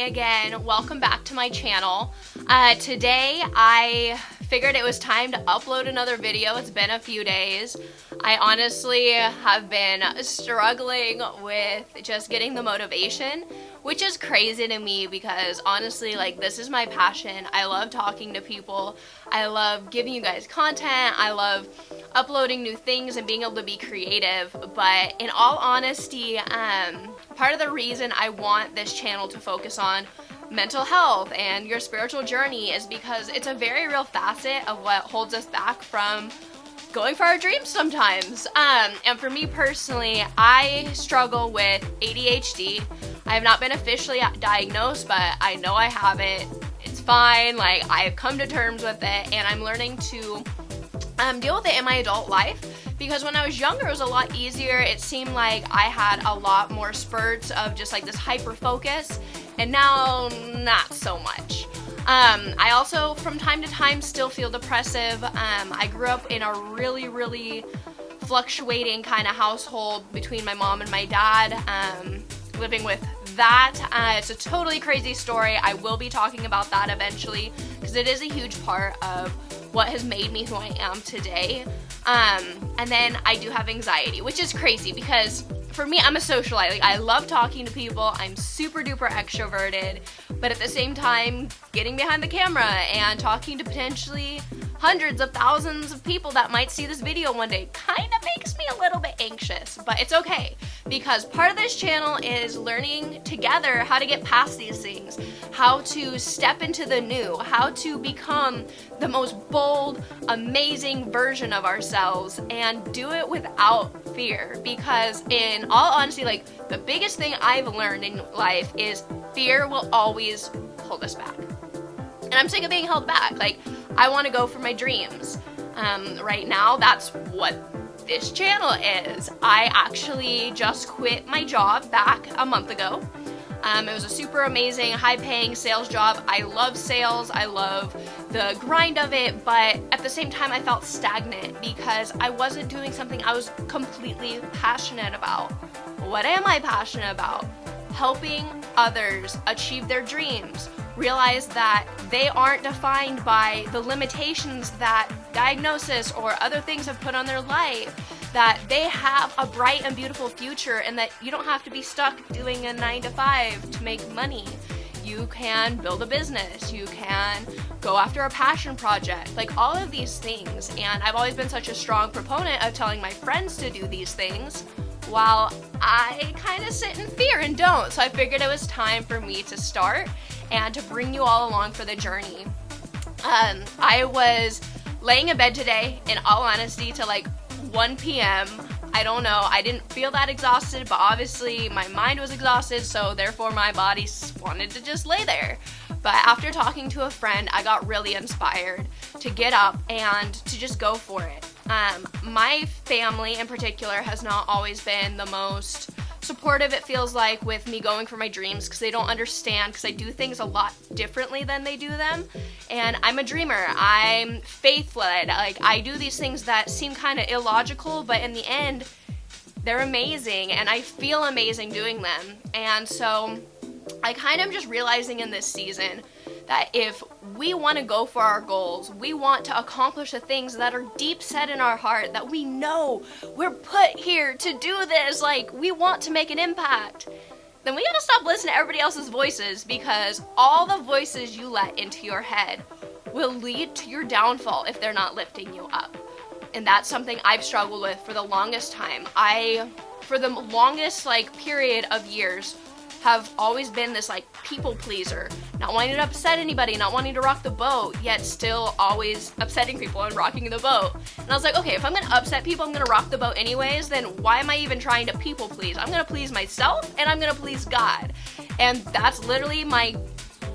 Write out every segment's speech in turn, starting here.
again. Welcome back to my channel. Today I figured it was time to upload another video. It's been a few days. I honestly have been struggling with just getting the motivation, which is crazy to me because honestly, like, this is my passion. I love talking to people. I love giving you guys content. I love uploading new things and being able to be creative. But in all honesty, part of the reason I want this channel to focus on mental health and your spiritual journey is because it's a very real facet of what holds us back from going for our dreams sometimes. And for me personally, I struggle with ADHD. I have not been officially diagnosed, but I know I have it. It's fine. Like, I've come to terms with it, and I'm learning to deal with it in my adult life. Because when I was younger, it was a lot easier. It seemed like I had a lot more spurts of just like this hyper focus, and now not so much. I also, from time to time, still feel depressive. I grew up in a really fluctuating kind of household between my mom and my dad, living with that. It's a totally crazy story. I will be talking about that eventually because it is a huge part of what has made me who I am today. And then I do have anxiety, which is crazy because for me, I'm a socialite. Like, I love talking to people. I'm super duper extroverted, but at the same time, getting behind the camera and talking to potentially hundreds of thousands of people that might see this video one day kind of makes me a little bit anxious, but it's okay because part of this channel is learning together how to get past these things, how to step into the new, how to become the most bold, amazing version of ourselves and do it without fear. Because in all honesty, like, the biggest thing I've learned in life is fear will always hold us back. And I'm sick of being held back. Like, I want to go for my dreams. Right now, that's what this channel is. I actually just quit my job back a month ago. It was a super amazing, high-paying sales job. I love sales. I love the grind of it, but at the same time, I felt stagnant because I wasn't doing something I was completely passionate about. What am I passionate about? Helping others achieve their dreams. Realize that they aren't defined by the limitations that diagnosis or other things have put on their life, that they have a bright and beautiful future and that you don't have to be stuck doing a 9-to-5 to make money. You can build a business, you can go after a passion project, like all of these things. And I've always been such a strong proponent of telling my friends to do these things while I kind of sit in fear and don't. So I figured it was time for me to start and to bring you all along for the journey. I was laying in bed today, in all honesty, till like 1 p.m. I don't know, I didn't feel that exhausted, but obviously my mind was exhausted, so therefore my body wanted to just lay there. But after talking to a friend, I got really inspired to get up and to just go for it. My family in particular has not always been the most supportive, it feels like, with me going for my dreams because they don't understand, because I do things a lot differently than they do them. And I'm a dreamer. I'm faith-led. Like, I do these things that seem kind of illogical, but in the end, they're amazing, and I feel amazing doing them. And so I kind of just realizing in this season that if we want to go for our goals, we want to accomplish the things that are deep set in our heart, that we know we're put here to do this, like, we want to make an impact, then we gotta stop listening to everybody else's voices, because all the voices you let into your head will lead to your downfall if they're not lifting you up. And that's something I've struggled with for the longest time. For the longest, like, period of years, have always been this, like, people pleaser, not wanting to upset anybody, not wanting to rock the boat, yet still always upsetting people and rocking the boat. And I was like, okay, if I'm gonna upset people, I'm gonna rock the boat anyways, then why am I even trying to people please? I'm gonna please myself and I'm gonna please God. And that's literally my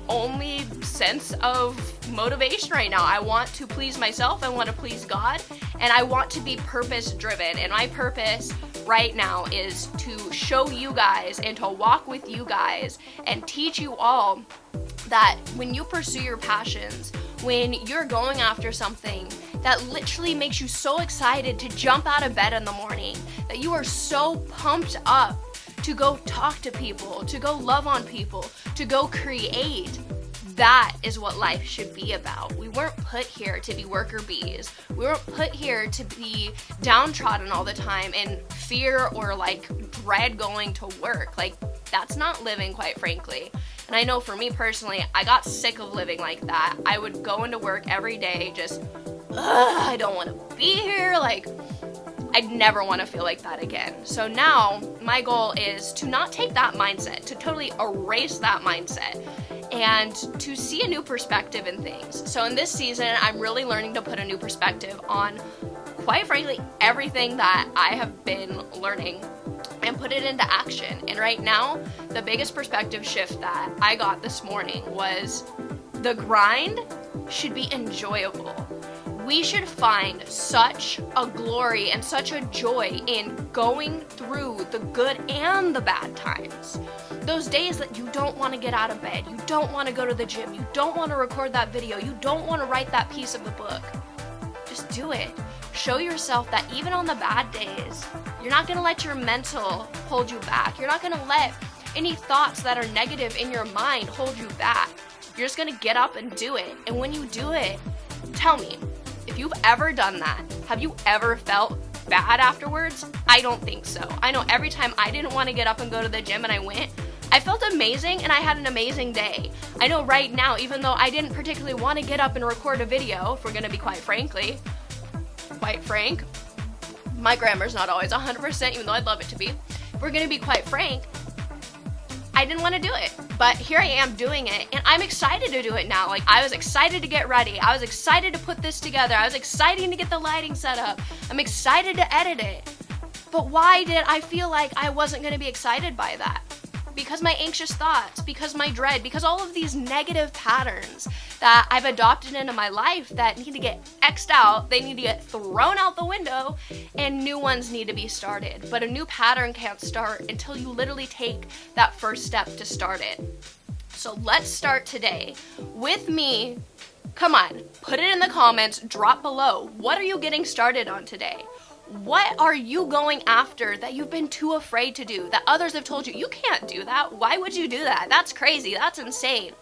only sense of motivation right now. I want to please myself, I want to please God, and I want to be purpose driven. And my purpose right now is to show you guys and to walk with you guys and teach you all that when you pursue your passions, when you're going after something that literally makes you so excited to jump out of bed in the morning, that you are so pumped up to go talk to people, to go love on people, to go create. That is what life should be about. We weren't put here to be worker bees. We weren't put here to be downtrodden all the time in fear or like dread going to work. Like, that's not living, quite frankly. And I know for me personally, I got sick of living like that. I would go into work every day just, I don't want to be here. Like, I'd never want to feel like that again. So now my goal is to not take that mindset, to totally erase that mindset, and to see a new perspective in things. So in this season, I'm really learning to put a new perspective on, quite frankly, everything that I have been learning and put it into action. And right now, the biggest perspective shift that I got this morning was the grind should be enjoyable. We should find such a glory and such a joy in going through the good and the bad times. Those days that you don't want to get out of bed, you don't want to go to the gym, you don't want to record that video, you don't want to write that piece of the book. Just do it. Show yourself that even on the bad days, you're not going to let your mental hold you back. You're not going to let any thoughts that are negative in your mind hold you back. You're just going to get up and do it. And when you do it, tell me, if you've ever done that, have you ever felt bad afterwards? I don't think so. I know every time I didn't want to get up and go to the gym and I went, I felt amazing and I had an amazing day. I know right now, even though I didn't particularly want to get up and record a video, if we're going to be quite frank, my grammar's not always 100%, even though I'd love it to be. If we're going to be quite frank, I didn't want to do it, but here I am doing it, and I'm excited to do it now. Like, I was excited to get ready. I was excited to put this together. I was excited to get the lighting set up. I'm excited to edit it. But why did I feel like I wasn't going to be excited by that? Because my anxious thoughts, because my dread, because all of these negative patterns that I've adopted into my life that need to get X'd out, they need to get thrown out the window, and new ones need to be started. But a new pattern can't start until you literally take that first step to start it. So let's start today with me. Come on, put it in the comments, drop below. What are you getting started on today? What are you going after that you've been too afraid to do, that others have told you, you can't do that? Why would you do that? That's crazy. That's insane.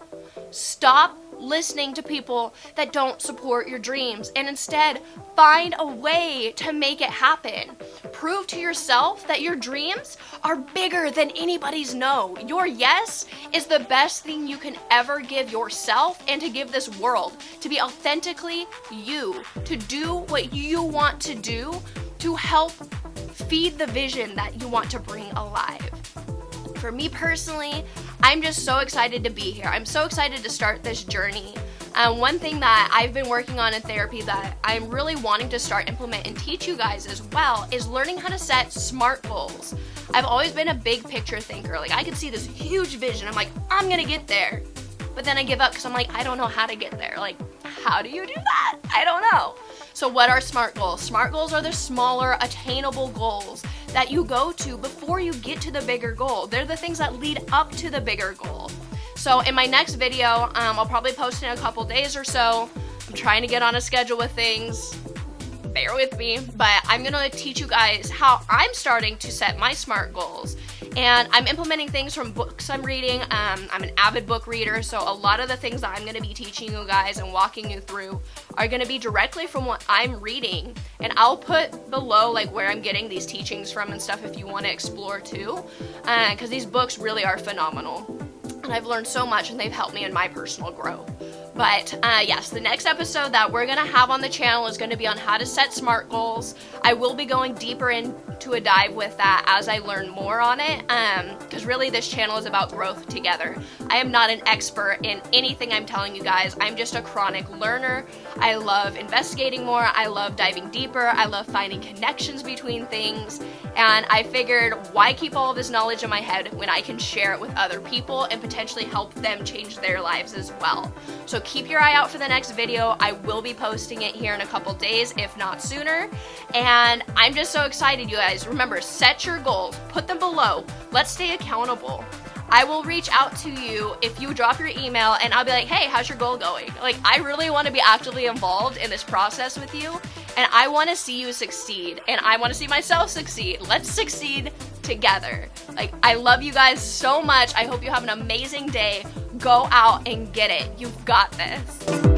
Stop listening to people that don't support your dreams and instead find a way to make it happen. Prove to yourself that your dreams are bigger than anybody's no. Your yes is the best thing you can ever give yourself and to give this world, to be authentically you, to do what you want to do, to help feed the vision that you want to bring alive. For me personally, I'm just so excited to be here. I'm so excited to start this journey. One thing that I've been working on in therapy that I'm really wanting to start implement and teach you guys as well is learning how to set SMART goals. I've always been a big picture thinker. Like, I could see this huge vision. I'm like, I'm gonna get there. But then I give up because I'm like, I don't know how to get there. Like, how do you do that? I don't know. So what are SMART goals? SMART goals are the smaller, attainable goals that you go to before you get to the bigger goal. They're the things that lead up to the bigger goal. So in my next video, I'll probably post in a couple days or so. I'm trying to get on a schedule with things. Bear with me, but I'm gonna teach you guys how I'm starting to set my SMART goals. And I'm implementing things from books I'm reading. I'm an avid book reader, so a lot of the things that I'm gonna be teaching you guys and walking you through are gonna be directly from what I'm reading. And I'll put below like where I'm getting these teachings from and stuff if you wanna explore too, because these books really are phenomenal. And I've learned so much and they've helped me in my personal growth. But yes, the next episode that we're gonna have on the channel is gonna be on how to set SMART goals. I will be going deeper into a dive with that as I learn more on it, because really this channel is about growth together. I am not an expert in anything I'm telling you guys. I'm just a chronic learner. I love investigating more. I love diving deeper. I love finding connections between things. And I figured, why keep all of this knowledge in my head when I can share it with other people and potentially help them change their lives as well. So keep your eye out for the next video. I will be posting it here in a couple days, if not sooner. And I'm just so excited, you guys. Remember, set your goals, put them below. Let's stay accountable. I will reach out to you if you drop your email and I'll be like, hey, how's your goal going? Like, I really want to be actively involved in this process with you. and I want to see you succeed, and I want to see myself succeed. Let's succeed together. Like, I love you guys so much. I hope you have an amazing day. Go out and get it. You've got this.